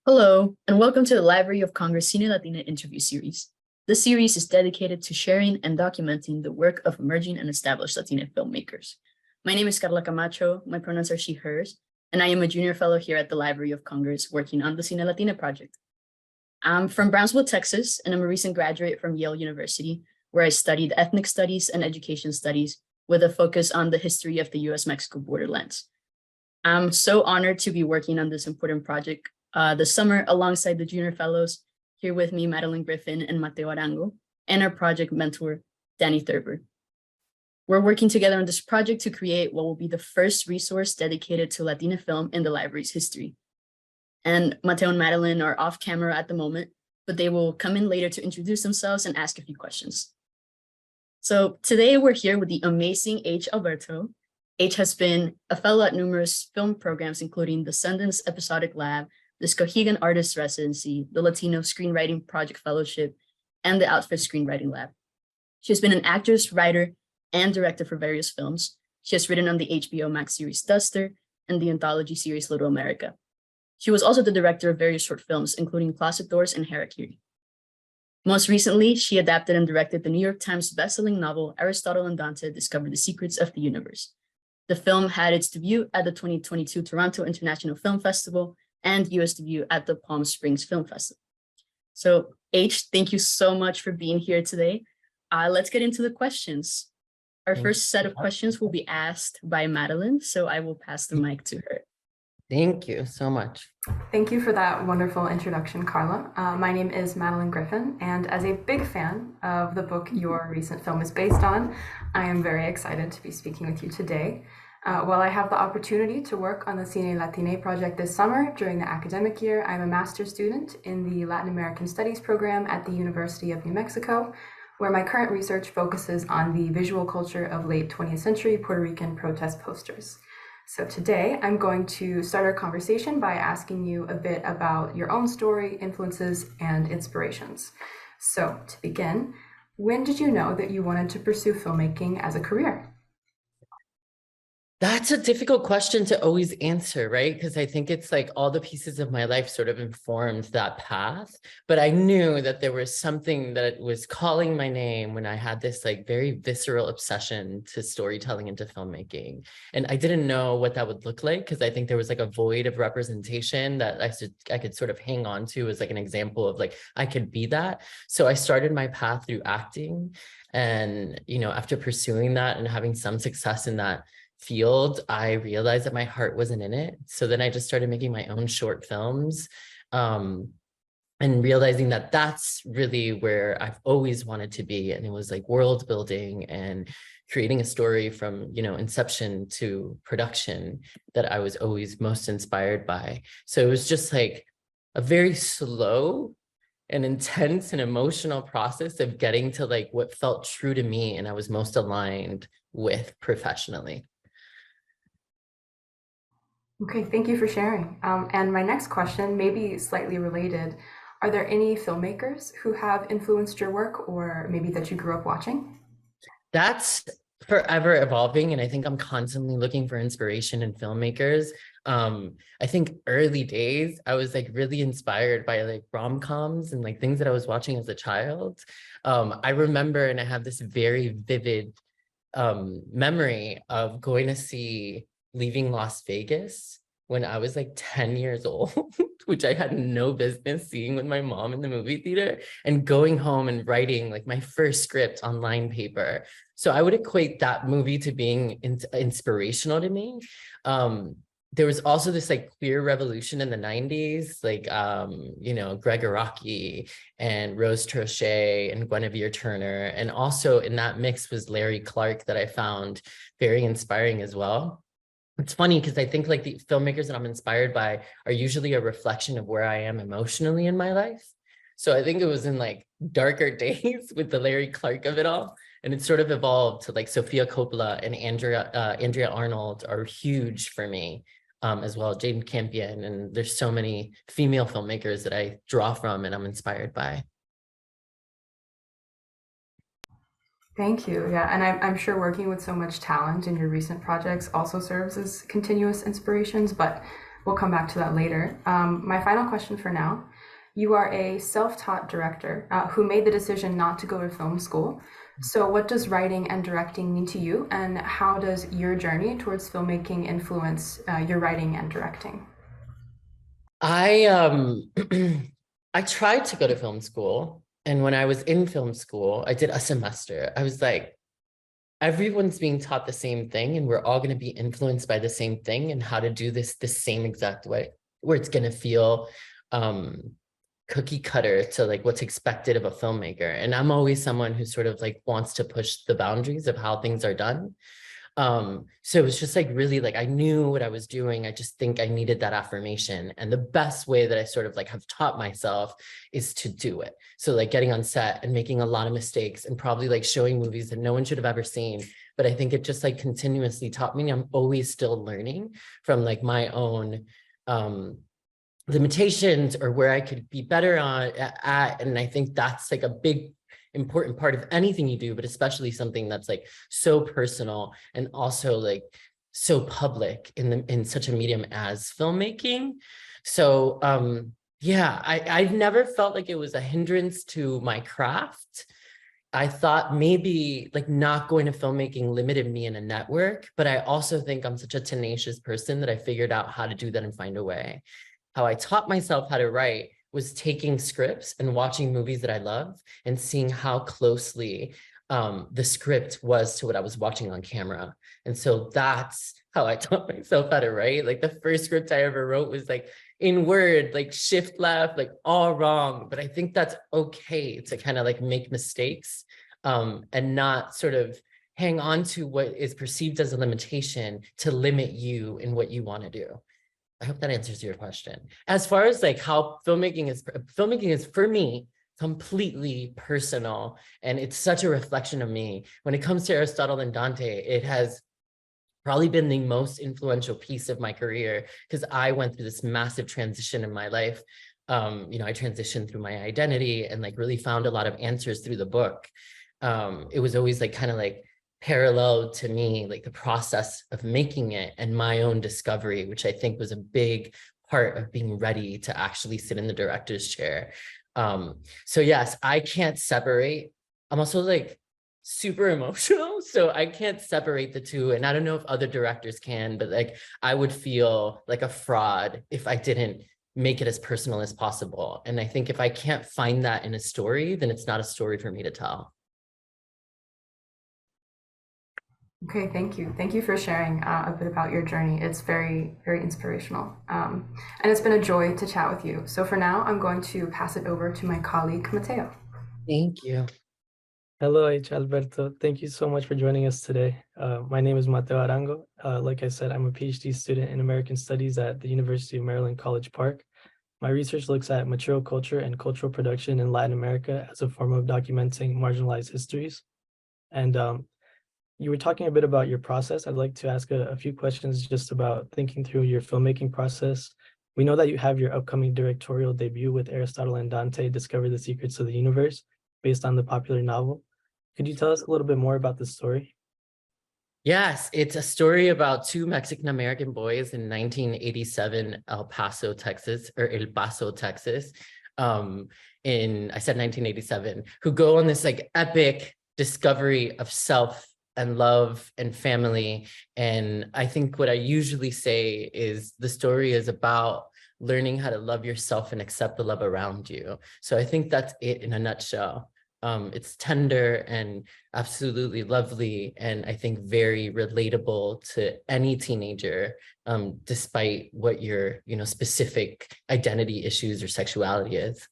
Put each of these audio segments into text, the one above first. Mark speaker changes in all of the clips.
Speaker 1: Hello, and welcome to the Library of Congress Cine Latina interview series. This series is dedicated to sharing and documenting the work of emerging and established Latina filmmakers. My name is Carla Camacho, my pronouns are she, hers, and I am a junior fellow here at the Library of Congress working on the Cine Latina project. I'm from Brownsville, Texas, and I'm a recent graduate from Yale University, where I studied ethnic studies and education studies with a focus on the history of the US-Mexico borderlands. I'm so honored to be working on this important project this summer alongside the junior fellows. Here with me, Madeline Griffin and Mateo Arango, and our project mentor, Danny Thurber. We're working together on this project to create what will be the first resource dedicated to Latina film in the library's history. And Mateo and Madeline are off camera at the moment, but they will come in later to introduce themselves and ask a few questions. So today we're here with the amazing H. Alberto. H has been a fellow at numerous film programs, including the Sundance Episodic Lab, the Skowhegan Artist Residency, the Latino Screenwriting Project Fellowship, and the Outfit Screenwriting Lab. She has been an actress, writer, and director for various films. She has written on the HBO Max series Duster and the anthology series Little America. She was also the director of various short films, including Closet Doors and Harakiri. Most recently, she adapted and directed the New York Times bestselling novel Aristotle and Dante Discover the Secrets of the Universe. The film had its debut at the 2022 Toronto International Film Festival and US debut at the Palm Springs Film Festival. So H, thank you so much for being here today. Let's get into the questions. Our first set of questions will be asked by Madeline, so I will pass the mic to her.
Speaker 2: Thank you so much.
Speaker 3: Thank you for that wonderful introduction, Carla. My name is Madeline Griffin, and as a big fan of the book your recent film is based on, I am very excited to be speaking with you today. While I have the opportunity to work on the Cine Latine project this summer during the academic year, I'm a master's student in the Latin American Studies program at the University of New Mexico, where my current research focuses on the visual culture of late 20th century Puerto Rican protest posters. So today I'm going to start our conversation by asking you a bit about your own story, influences, and inspirations. So to begin, when did you know that you wanted to pursue filmmaking as a career?
Speaker 2: That's a difficult question to always answer, right? Because I think it's like all the pieces of my life sort of informed that path. But I knew that there was something that was calling my name when I had this like very visceral obsession to storytelling and to filmmaking. And I didn't know what that would look like because I think there was like a void of representation that I could sort of hang on to as like an example of like, I could be that. So I started my path through acting. And, after pursuing that and having some success in that field, I realized that my heart wasn't in it. So then I just started making my own short films and realizing that that's really where I've always wanted to be. And it was like world building and creating a story from, inception to production that I was always most inspired by. So it was just like a very slow and intense and emotional process of getting to like what felt true to me and I was most aligned with professionally.
Speaker 3: Okay, thank you for sharing. And my next question may be slightly related. Are there any filmmakers who have influenced your work or maybe that you grew up watching?
Speaker 2: That's forever evolving. And I think I'm constantly looking for inspiration in filmmakers. I think early days, I was like really inspired by like rom-coms and like things that I was watching as a child. I remember, and I have this very vivid memory of going to see Leaving Las Vegas when I was like 10 years old, which I had no business seeing with my mom in the movie theater, and going home and writing like my first script on line paper. So I would equate that movie to being inspirational to me. There was also this like queer revolution in the 90s, like, Gregg Araki and Rose Trochet and Guinevere Turner. And also in that mix was Larry Clark that I found very inspiring as well. It's funny because I think like the filmmakers that I'm inspired by are usually a reflection of where I am emotionally in my life. So I think it was in like darker days with the Larry Clark of it all. And it sort of evolved to like Sofia Coppola and Andrea Arnold are huge for me as well, Jane Campion. And there's so many female filmmakers that I draw from and I'm inspired by.
Speaker 3: Thank you. Yeah, and I'm sure working with so much talent in your recent projects also serves as continuous inspirations. But we'll come back to that later. My final question for now. You are a self-taught director who made the decision not to go to film school. So what does writing and directing mean to you, and how does your journey towards filmmaking influence your writing and directing?
Speaker 2: I I tried to go to film school, and when I was in film school, I did a semester. I was like, everyone's being taught the same thing, and we're all going to be influenced by the same thing, and how to do this the same exact way, where it's going to feel cookie cutter to like what's expected of a filmmaker. And I'm always someone who sort of like wants to push the boundaries of how things are done. So it was just like really like I knew what I was doing. I just think I needed that affirmation. And the best way that I sort of like have taught myself is to do it. So like getting on set and making a lot of mistakes and probably like showing movies that no one should have ever seen. But I think it just like continuously taught me. I'm always still learning from like my own limitations or where I could be better at. And I think that's like a big important part of anything you do, but especially something that's like so personal and also like so public in such a medium as filmmaking. So yeah, I've never felt like it was a hindrance to my craft. I thought maybe like not going to filmmaking limited me in a network, but I also think I'm such a tenacious person that I figured out how to do that and find a way. How I taught myself how to write was taking scripts and watching movies that I love and seeing how closely the script was to what I was watching on camera. And so that's how I taught myself how to write. Like the first script I ever wrote was like in Word, like shift left, like all wrong. But I think that's okay to kind of like make mistakes and not sort of hang on to what is perceived as a limitation to limit you in what you want to do. I hope that answers your question. As far as like how filmmaking is for me completely personal, and it's such a reflection of me. When it comes to Aristotle and Dante, it has probably been the most influential piece of my career because I went through this massive transition in my life. You know, I transitioned through my identity and like really found a lot of answers through the book. It was always like kind of like parallel to me, like the process of making it and my own discovery, which I think was a big part of being ready to actually sit in the director's chair. So yes, I can't separate. I'm also like super emotional, so I can't separate the two. And I don't know if other directors can, but like I would feel like a fraud if I didn't make it as personal as possible. And I think if I can't find that in a story, then it's not a story for me to tell.
Speaker 3: Okay, thank you. Thank you for sharing a bit about your journey. It's very, very inspirational. And it's been a joy to chat with you. So for now, I'm going to pass it over to my colleague, Mateo.
Speaker 2: Thank you.
Speaker 4: Hello, H. Alberto. Thank you so much for joining us today. My name is Mateo Arango. Like I said, I'm a PhD student in American Studies at the University of Maryland, College Park. My research looks at material culture and cultural production in Latin America as a form of documenting marginalized histories. And you were talking a bit about your process. I'd like to ask a few questions just about thinking through your filmmaking process. We know that you have your upcoming directorial debut with Aristotle and Dante, Discover the Secrets of the Universe, based on the popular novel. Could you tell us a little bit more about this story?
Speaker 2: Yes, it's a story about two Mexican-American boys in 1987, El Paso, Texas. I said 1987, who go on this like epic discovery of self and love and family. And I think what I usually say is the story is about learning how to love yourself and accept the love around you. So I think that's it in a nutshell. It's tender and absolutely lovely, and I think very relatable to any teenager, despite what your specific identity issues or sexuality is.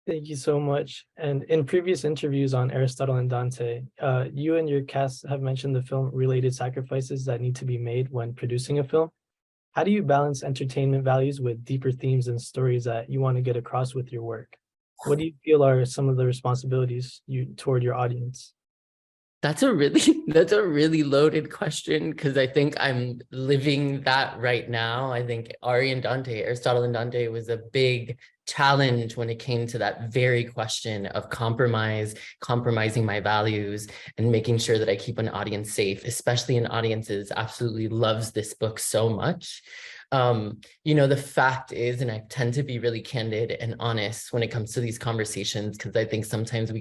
Speaker 4: Thank you so much. And in previous interviews on Aristotle and Dante, you and your cast have mentioned the film-related sacrifices that need to be made when producing a film. How do you balance entertainment values with deeper themes and stories that you want to get across with your work? What do you feel are some of the responsibilities toward your audience?
Speaker 2: That's a really loaded question, because I think I'm living that right now. I think Aristotle and Dante was a big challenge when it came to that very question of compromising my values, and making sure that I keep an audience safe, especially an audience that absolutely loves this book so much. The fact is, and I tend to be really candid and honest when it comes to these conversations, because I think sometimes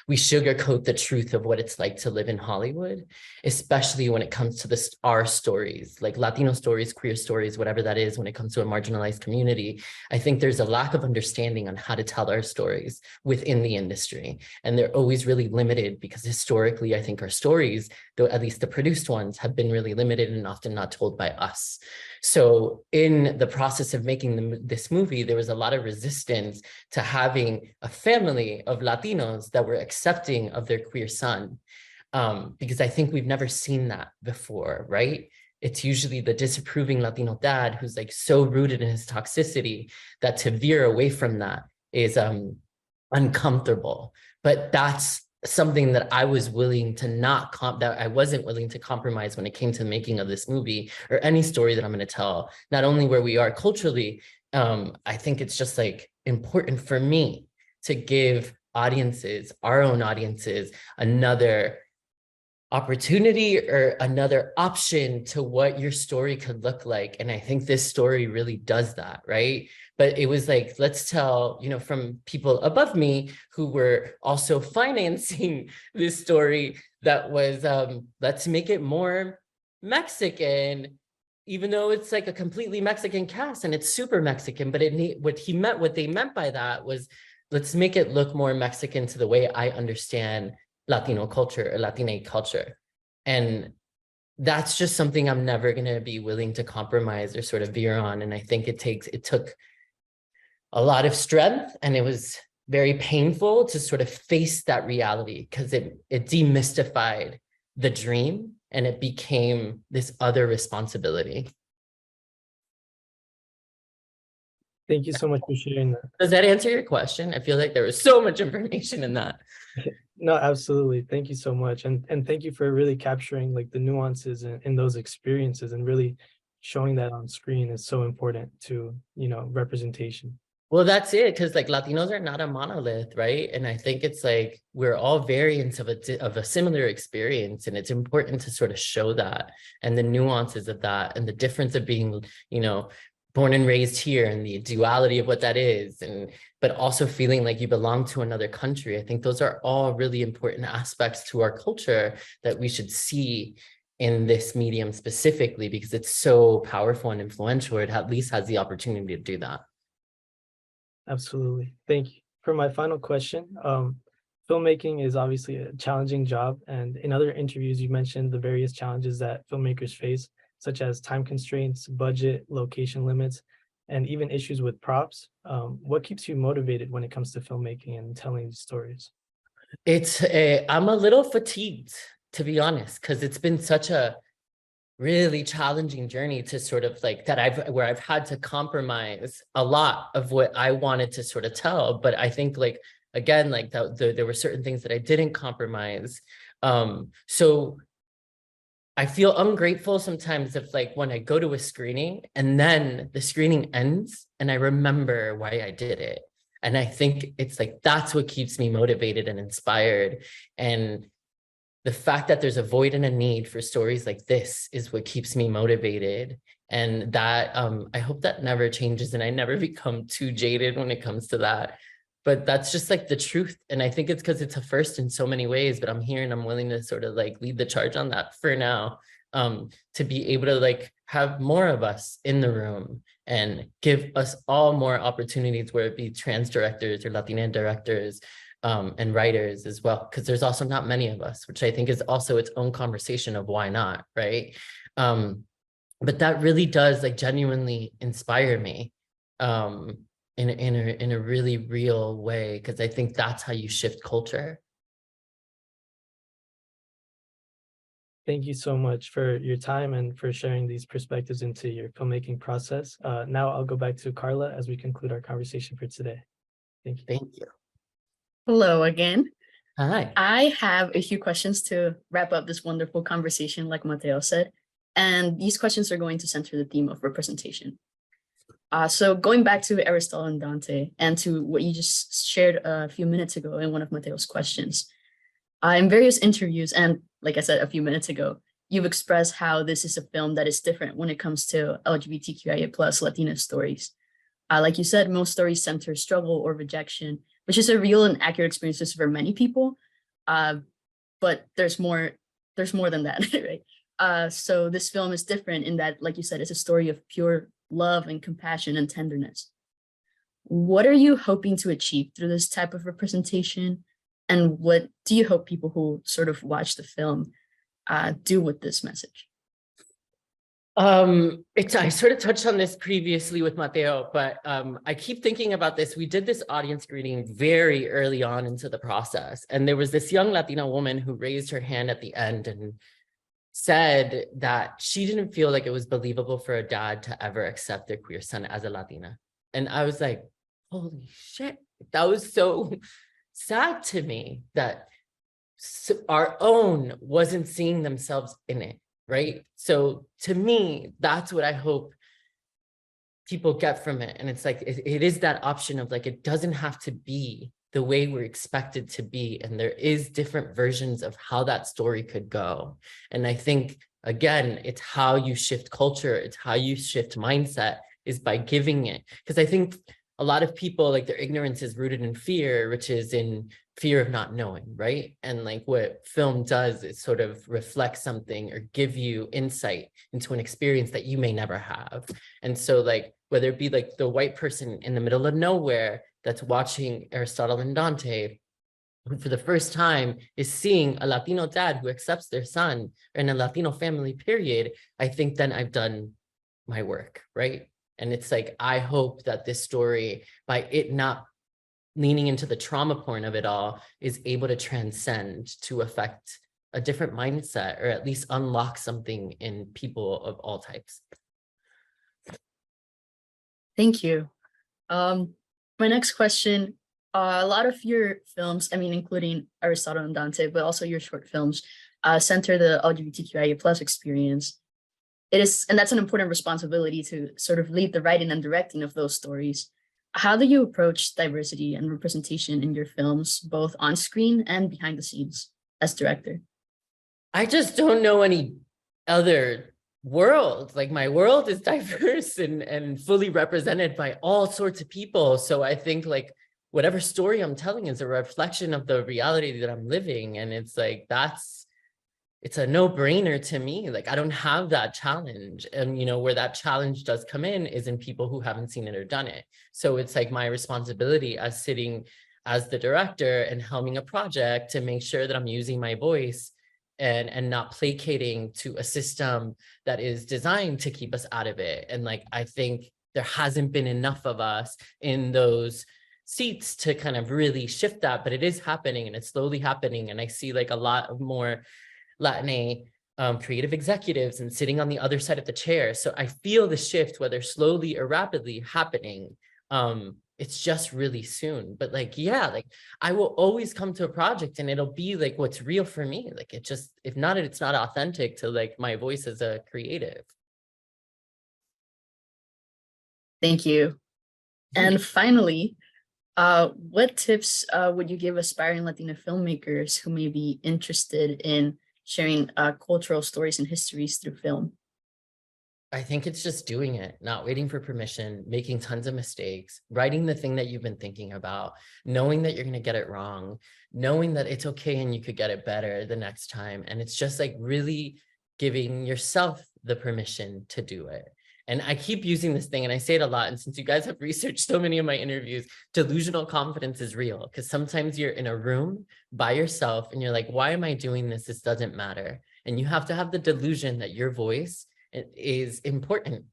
Speaker 2: we sugarcoat the truth of what it's like to live in Hollywood, especially when it comes to our stories, like Latino stories, queer stories, whatever that is, when it comes to a marginalized community. I think there's a lack of understanding on how to tell our stories within the industry. And they're always really limited because historically, I think our stories, though at least the produced ones, have been really limited and often not told by us. So in the process of making this movie, there was a lot of resistance to having a family of Latinos that were accepting of their queer son, because I think we've never seen that before, right? It's usually the disapproving Latino dad who's like so rooted in his toxicity that to veer away from that is uncomfortable. But that's something that I was willing to that I wasn't willing to compromise when it came to the making of this movie or any story that I'm going to tell, not only where we are culturally. I think it's just like important for me to give audiences, our own audiences, another opportunity or another option to what your story could look like. And I think this story really does that, right? But it was like, let's tell, from people above me who were also financing this story, that was, let's make it more Mexican, even though it's like a completely Mexican cast and it's super Mexican, but what they meant by that was, let's make it look more Mexican to the way I understand Latino culture or Latina culture. And that's just something I'm never going to be willing to compromise or sort of veer on. And I think it took a lot of strength, and it was very painful to sort of face that reality, because it demystified the dream and it became this other responsibility.
Speaker 4: Thank you so much for sharing that.
Speaker 2: Does that answer your question? I feel like there was so much information in that.
Speaker 4: No, absolutely. Thank you so much. And thank you for really capturing like the nuances in those experiences, and really showing that on screen is so important to, representation.
Speaker 2: Well, that's it, because like Latinos are not a monolith, right? And I think it's like we're all variants of a similar experience, and it's important to sort of show that and the nuances of that and the difference of being, born and raised here and the duality of what that is, but also feeling like you belong to another country. I think those are all really important aspects to our culture that we should see in this medium specifically, because it's so powerful and influential. It at least has the opportunity to do that.
Speaker 4: Absolutely. Thank you. For my final question, filmmaking is obviously a challenging job. And in other interviews, you mentioned the various challenges that filmmakers face, such as time constraints, budget, location limits, and even issues with props. What keeps you motivated when it comes to filmmaking and telling these stories?
Speaker 2: I'm a little fatigued, to be honest, because it's been such a really challenging journey to sort of like where I've had to compromise a lot of what I wanted to sort of tell. But I think like, again, like there were certain things that I didn't compromise. So I feel ungrateful sometimes if like when I go to a screening and then the screening ends and I remember why I did it. And I think it's like, that's what keeps me motivated and inspired. And the fact that there's a void and a need for stories like this is what keeps me motivated. And that I hope that never changes and I never become too jaded when it comes to that. But that's just like the truth. And I think it's because it's a first in so many ways, but I'm here and I'm willing to sort of like lead the charge on that for now, to be able to like have more of us in the room and give us all more opportunities, whether it be trans directors or Latina directors, and writers as well, because there's also not many of us, which I think is also its own conversation of why not, right? But that really does like genuinely inspire me in a really real way, because I think that's how you shift culture.
Speaker 4: Thank you so much for your time and for sharing these perspectives into your filmmaking process. Now I'll go back to Carla as we conclude our conversation for today. Thank you.
Speaker 2: Thank you.
Speaker 1: Hello again.
Speaker 2: Hi.
Speaker 1: I have a few questions to wrap up this wonderful conversation, like Mateo said. And these questions are going to center the theme of representation. So going back to Aristotle and Dante and to what you just shared a few minutes ago in one of Mateo's questions, in various interviews, and like I said a few minutes ago, you've expressed how this is a film that is different when it comes to LGBTQIA plus Latina stories. Like you said, most stories center struggle or rejection, which is a real and accurate experiences for many people. But there's more than that, right? So this film is different in that, like you said, it's a story of pure love and compassion and tenderness. What are you hoping to achieve through this type of representation? And what do you hope people who sort of watch the film do with this message?
Speaker 2: I sort of touched on this previously with Mateo, but I keep thinking about this. We did this audience greeting very early on into the process, and there was this young Latina woman who raised her hand at the end and said that she didn't feel like it was believable for a dad to ever accept their queer son as a Latina. And I was like, holy shit, that was so sad to me that our own wasn't seeing themselves in it, right? So to me, that's what I hope people get from it. And it's like, it is that option of like, it doesn't have to be the way we're expected to be. And there is different versions of how that story could go. And I think, again, it's how you shift culture. It's how you shift mindset is by giving it. Because I think a lot of people, like their ignorance is rooted in fear, which is in fear of not knowing, right? And like what film does is sort of reflect something or give you insight into an experience that you may never have. And so like, whether it be like the white person in the middle of nowhere that's watching Aristotle and Dante, who for the first time is seeing a Latino dad who accepts their son in a Latino family, period, I think then I've done my work, right? And it's like, I hope that this story, by it not leaning into the trauma porn of it all, is able to transcend to affect a different mindset, or at least unlock something in people of all types.
Speaker 1: Thank you. My next question, a lot of your films, I mean, including Aristotle and Dante, but also your short films, center the LGBTQIA plus experience. It is, and that's an important responsibility to sort of lead the writing and directing of those stories. How do you approach diversity and representation in your films, both on screen and behind the scenes as director?
Speaker 2: I just don't know any other world. Like my world is diverse and fully represented by all sorts of people. So I think like whatever story I'm telling is a reflection of the reality that I'm living. And it's like, it's a no-brainer to me. Like I don't have that challenge. And you know, where that challenge does come in is in people who haven't seen it or done it. So it's like my responsibility as sitting as the director and helming a project to make sure that I'm using my voice and not placating to a system that is designed to keep us out of it. And like, I think there hasn't been enough of us in those seats to kind of really shift that, but it is happening and it's slowly happening. And I see like a lot of more Latina creative executives and sitting on the other side of the chair. So I feel the shift, whether slowly or rapidly, happening. It's just really soon, but like, yeah, like I will always come to a project and it'll be like what's real for me. Like it just, if not, it's not authentic to like my voice as a creative.
Speaker 1: Thank you. And finally, what tips would you give aspiring Latina filmmakers who may be interested in sharing cultural stories and histories through film?
Speaker 2: I think it's just doing it, not waiting for permission, making tons of mistakes, writing the thing that you've been thinking about, knowing that you're going to get it wrong, knowing that it's okay and you could get it better the next time. And it's just like really giving yourself the permission to do it. And I keep using this thing and I say it a lot. And since you guys have researched so many of my interviews, delusional confidence is real, because sometimes you're in a room by yourself and you're like, why am I doing this? This doesn't matter. And you have to have the delusion that your voice is important.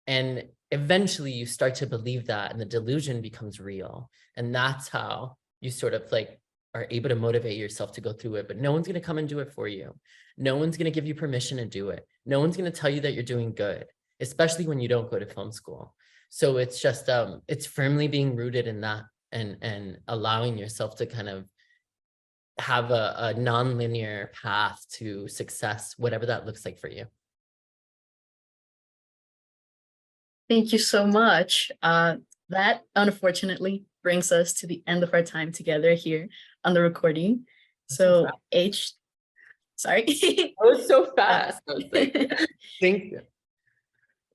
Speaker 2: And eventually you start to believe that and the delusion becomes real. And that's how you sort of like are able to motivate yourself to go through it. But no one's going to come and do it for you. No one's going to give you permission to do it. No one's going to tell you that you're doing good, especially when you don't go to film school. So it's just, it's firmly being rooted in that and allowing yourself to kind of have a non-linear path to success, whatever that looks like for you.
Speaker 1: Thank you so much. That unfortunately brings us to the end of our time together here on the recording. So H, sorry.
Speaker 2: That was so fast. I was like, thank you.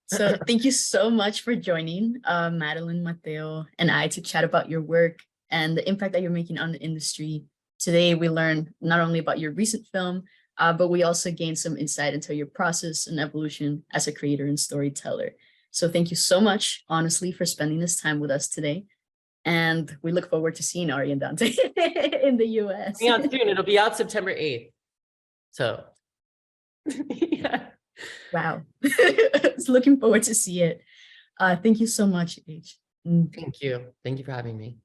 Speaker 1: So thank you so much for joining Madeline, Mateo, and I to chat about your work and the impact that you're making on the industry. Today, we learned not only about your recent film, but we also gained some insight into your process and evolution as a creator and storyteller. So thank you so much, honestly, for spending this time with us today. And we look forward to seeing Ari and Dante in the US.
Speaker 2: Coming out soon. It'll be out September 8th. So yeah.
Speaker 1: Wow. Looking forward to see it. Thank you so much, H.
Speaker 2: Thank you. Thank you for having me.